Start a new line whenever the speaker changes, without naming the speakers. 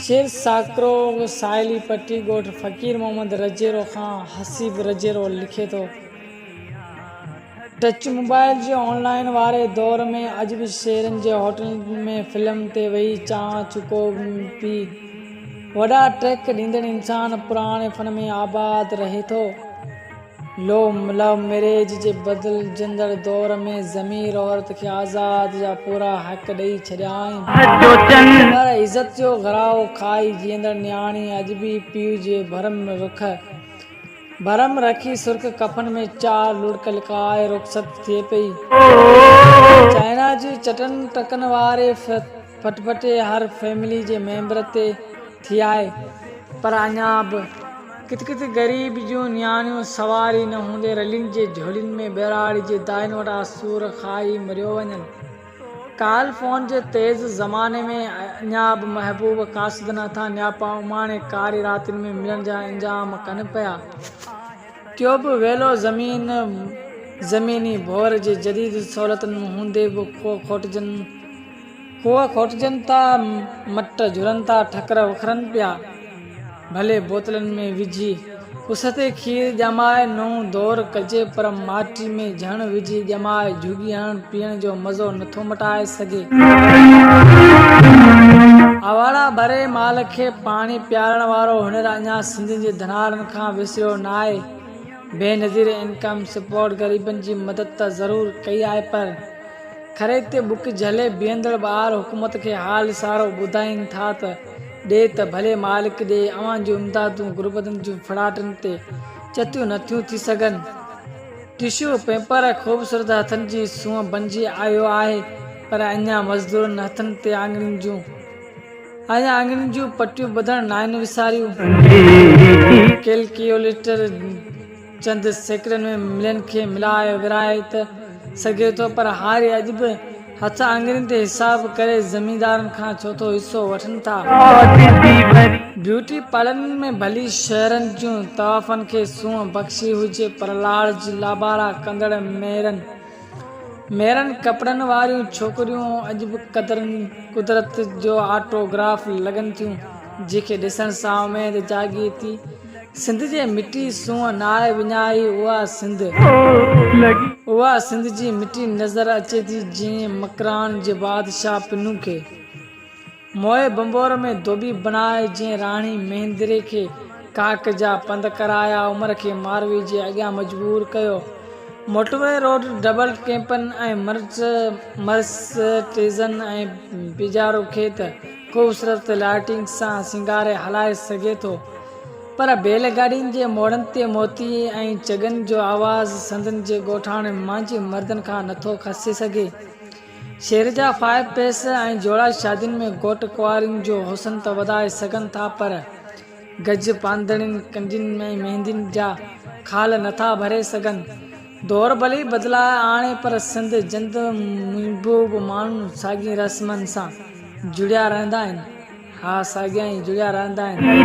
शेर साकरो साइली पट्टी गोठ फ़कीर मोहम्मद रजेरो खां हसीब रजेरो लिखे थो। टच मोबाइल जे ऑनलाइन वारे दौर में अॼु बि शेरनि जे होटलनि में फिल्म ते वेही चांहि चुको पी वॾा ट्रैक ॾींदड़ इंसान पुराणे फन में आबाद रहे थो। लव मैरिज जे बदिलजंदड़ दौर में ज़मीर औरत खे आज़ाद जा पूरा हक़ ॾेई छॾिया आहिनि, पर इज़त जो घराओ खाई जीअंदड़ नियाणी अॼु बि पीउ जे भरम रखी सुर्ख कफन में 4 लुड़क लिकाए रुख़सत थिए पई। चाइना जी चटन टकन वारे फटफटे हर फैमिली जे मेंबर ते थी आहे, पर अञा बि किथ ग़रीब जूं नियाणियूं सवारी न हूंदे रलियुनि जे झोलियुनि में ॿेराड़ी जे दाइन वटां सूर खाई मरियो वञनि। काल फ़ोन जे तेज़ ज़माने में अञा बि महबूब कासिद नथा नियापा उमाणे कारी रातियुनि में मिलण जा इंजाम कनि पिया। टियों बि वेलो ज़मीनी भोर जे जदीद सहूलियतुनि हूंदे बि खूह खोटजनि था, मट झुरनि था, ठकर वखरनि पिया। भले बोतलनि में विझी उस ते खीर ॼमाए नओं दौर कजे, पर माटी में झण विझी ॼमाए झुगी हणण पीअण जो मज़ो नथो मटाए सघे। आवाड़ा भरे माल खे पाणी पियारण वारो हुनर अञा सिंध जे धनारनि खां विसरियो न आहे। बेनज़ीर इनकम सपोर्ट ग़रीबनि जी मदद त ज़रूरु कई आहे, पर खरे ते बुक झले बीहंदड़ ॿार हुकूमत खे हाल सारो ॿुधाइनि था त ॾे त भले मालिक ॾे। अवां जूं इमदादूं गुरबतनि जूं फड़ाटनि ते चतियूं नथियूं थी सघनि। टिश्यू पेपर ख़ूबसूरत हथनि जी सूंहं बणिजी आयो आहे, पर अञा मज़दूरनि हथनि ते आङिरियुनि जूं पटियूं ॿधण नाहिनि विसारियूं। कैलकुलेटर चंद सेकंडनि में मिलियन खे मिलाए विराए त सघे थो, पर हारे अॼु बि हथ आङिरियुनि ते हिसाब करे ज़मींदारनि खां चोथो हिसो वठनि था। ब्यूटी पार्लरनि में भली शहरनि जूं तवाफ़नि खे सूंहं बख़्शी हुजे, पर लाड़ लाबारा कंदड़ मेरनि कपिड़नि वारियूं छोकिरियूं अॼु बि कुदरत जो ऑटोग्राफ लॻनि थियूं, जंहिंखे ॾिसण सां उमेद जाॻे थी। सिंध जे मिटी सूंहं नाहे विञाई, उहा सिंध जी मिटी नज़र अचे थी जीअं मकरान जे बादशाह पिनू खे मोए बंबोर में धोबी बनाए, जीअं राणी महेंद्रे खे काक जा पंध कराया, उमर खे मारवी जे अॻियां मजबूर कयो। मोटवे रोड डबल कैंपनि ऐं मर्सडीज़नि ऐं पिजारो खे त ख़ूबसूरत लाइटिंग सां सिंगारे हलाए सघे थो, पर बैलगाॾियुनि जे मोड़नि ते मोती ऐं चगनि जो आवाज़ संदनि जे ॻोठाणे मांझि मर्दनि खां नथो खसे सघे। शेर जा 5 पैस ऐं जोड़ा शादियुनि में घोट कुंवारियुनि जो हुस्न त वधाए सघनि था, पर गज पांधड़ियुनि कंडियुनि ऐं मेहंदियुनि जा खाल नथा भरे सघनि। दौर भली बदिलाए आणे, पर सिंध जंद महबूब माण्हू साॻी रस्मनि सां जुड़िया रहंदा आहिनि। हा, साॻियां ई जुड़िया रहंदा आहिनि।